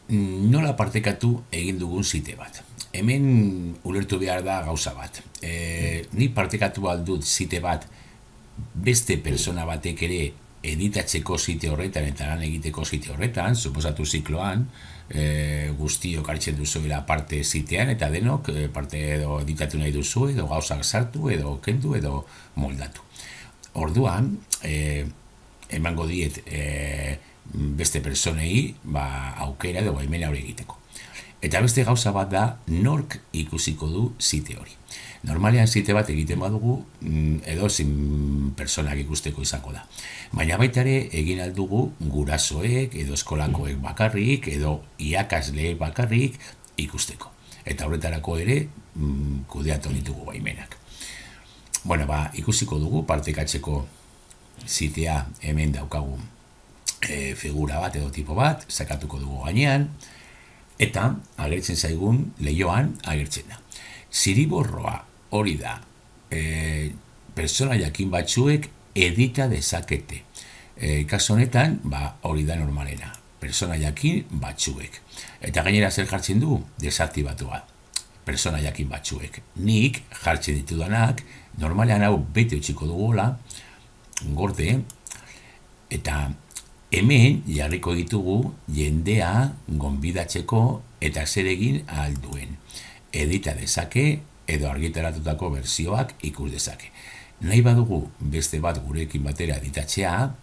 Nola partekatu egin dugun zite bat. Hemen ulertu behar da gauza bat. Ni partekatu aldut zite bat beste persona batek ere editatzeko zite horretan eta lan egiteko zite horretan, suposatu zikloan, guztiok hartzen duzuela parte zitean eta denok parte edo editatu nahi duzu edo gauzak sartu edo kendu edo moldatu. Orduan, emango diet beste personei aukera edo baimena hori egiteko. Eta beste gauza bat da nork ikusiko du zite hori. Normalean zite bat egiten badugu edo zin personak ikusteko izango da. Baina baita ere egin aldugu gurasoek edo eskolakoek bakarrik edo irakasleek bakarrik ikusteko. Eta horretarako ere kudeatu ditugu baimenak. Bueno, ikusiko dugu partekatzeko zitea hemen daukagu figura bat edo tipo bat, sakatuko dugu gainean, eta agertzen zaigun lehioan agertzen da. Ziriborroa hori da, persona jakin batzuek edita dezakete. Kaso honetan, hori da normalena, persona jakin batzuek. Eta gainera zer jartzen du, desaktibatua, persona jakin batzuek. Nik jartzen ditudanak, normalean hau bete utziko dugula, gorde, eta hemen jarriko ditugu jendea gonbidatzeko eta zer egin alduen. Edita dezake edo argitaratutako bersioak ikus dezake. Nahi badugu beste bat gurekin batera editatzea,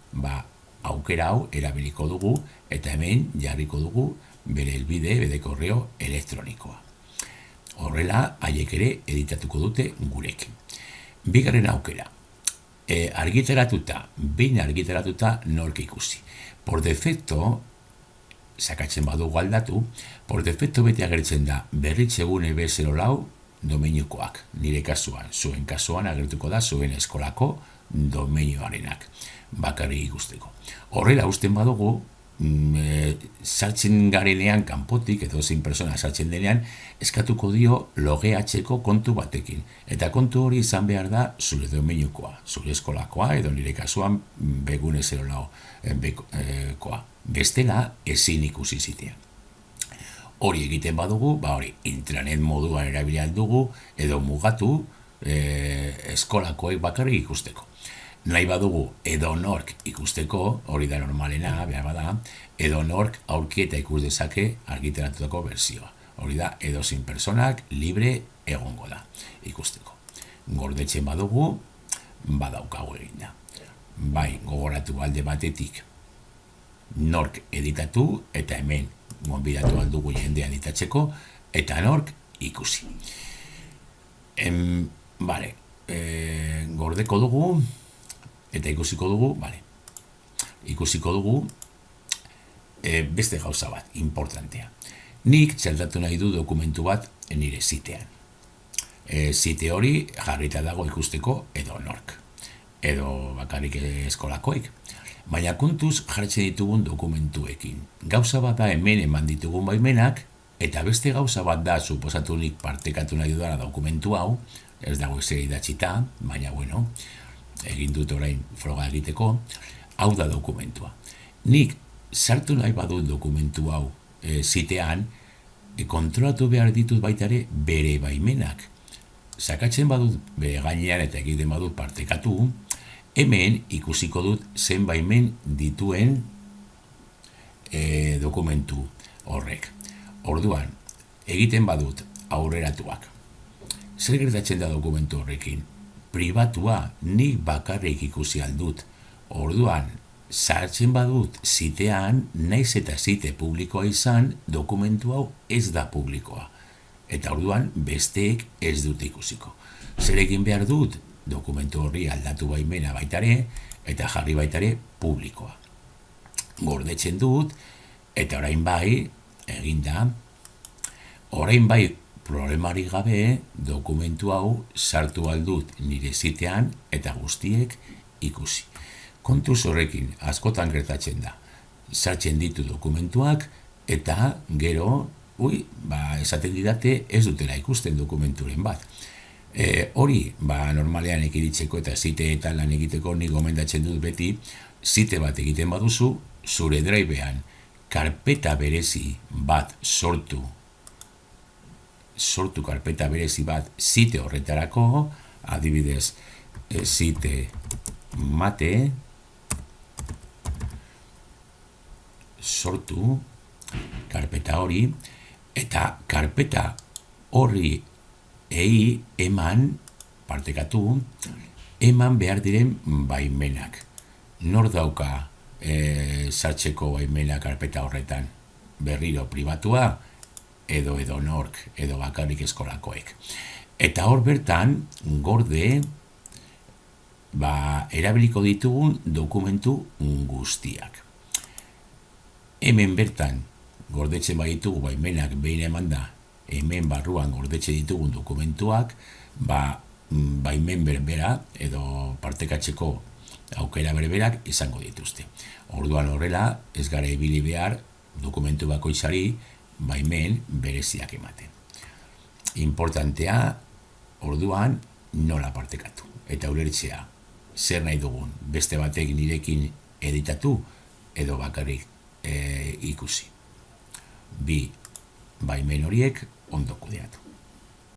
aukera hau erabiliko dugu eta hemen jarriko dugu bere helbide, bere korreo elektronikoa. Horrela, haiek ere editatuko dute gurekin. Bigarren aukera. Behin argitaratuta nork ikusi. Por defecto, sakatzen badugu aldatu, por defecto beti agertzen da berritzegun eb04 domeinukoak. Nire kasuan, zuen kasuan agertuko da zuen eskolako domeinuarenak. Bakarrik ikusteko. Horrela usten badugu, sartzen garenean kanpotik edo zein persona sartzen denean eskatuko dio logeatzeko kontu batekin. Eta kontu hori izan behar da zure domeinukoa, zure eskolakoa edo nire kasuan begune 04koa. Bestela ezin ikusi zitea. Hori egiten badugu, hori intranet moduan erabili dugu edo mugatu eskolakoek bakarrik ikusteko. Nahi badugu edo nork ikusteko, hori da normalena, behar bada, edo nork aurki eta ikus dezake argitaratutako bersioa. Hori da, edo zin personak libre egongo da ikusteko. Gordetzen badugu, badaukagu egin da. Bai, gogoratu alde batetik nork editatu eta hemen gonbidatu aldugu jendea editatzeko eta nork ikusi. Gordeko dugu eta ikusiko dugu, ikusiko dugu beste gauza bat, importantea. Nik txertatu nahi du dokumentu bat nire zitean. Zite hori jarrita dago ikusteko edo nork, edo bakarrik eskolakoik. Baina kontuz jartzen ditugun dokumentuekin. Gauza bat da hemen eman ditugun baimenak, eta beste gauza bat da, suposatu nik partekatu nahi dudara dokumentu hau, ez dago ezer idatzita, baina bueno, egin dut orain froga egiteko, hau da dokumentua. Nik sartu nahi badut dokumentu hau zitean, kontrolatu behar ditut baitare bere baimenak. Sakatzen badut bere gainean eta egiten badut partekatu, hemen ikusiko dut zen baimen dituen dokumentu horrek. Orduan, egiten badut aurreratuak. Zer gertatzen da dokumentu horrekin? Pribatua, nik bakarrik ikusi aldut. Orduan, sartzen badut zitean, naiz eta zite publikoa izan, dokumentu hau ez da publikoa. Eta orduan, besteek ez dut ikusiko. Zer egin behar dut? Dokumentu horri aldatu baimena baitare, eta jarri baitare publikoa. Gordetzen dut, eta orain bai, eginda, orain bai, problemari gabe dokumentu hau sartu aldut nire zitean eta guztiek ikusi. Kontuz horrekin askotan gertatzen da. Sartzen ditu dokumentuak eta gero, esaten didate ez dutela ikusten dokumenturen bat. Hori, normalean ekiritzeko eta ziteetan lan egiteko nik gomendatzen dut beti, zite bat egiten baduzu, zure drivean karpeta berezi bat sortu karpeta berezi bat site horretarako, adibidez, site mate, sortu karpeta hori, eta karpeta horri eman behar diren baimenak. Nor dauka sartzeko baimena karpeta horretan? Berriro pribatua, edo nork, edo bakarrik eskolakoek. Eta hor bertan, gorde, erabiliko ditugun dokumentu guztiak. Hemen bertan, gordetzen baditugu baimenak behin eman da, hemen barruan gordetzen ditugun dokumentuak, baimen berbera edo partekatzeko aukera berberak izango dituzte. Orduan horrela, ez gara ibili behar dokumentu bakoitzari baimen bereziak ematen. Importantea, orduan, nola partekatu. Eta ulertzea, zer nahi dugun, beste batek nirekin editatu edo bakarrik ikusi. Bi baimen horiek ondo kudeatu.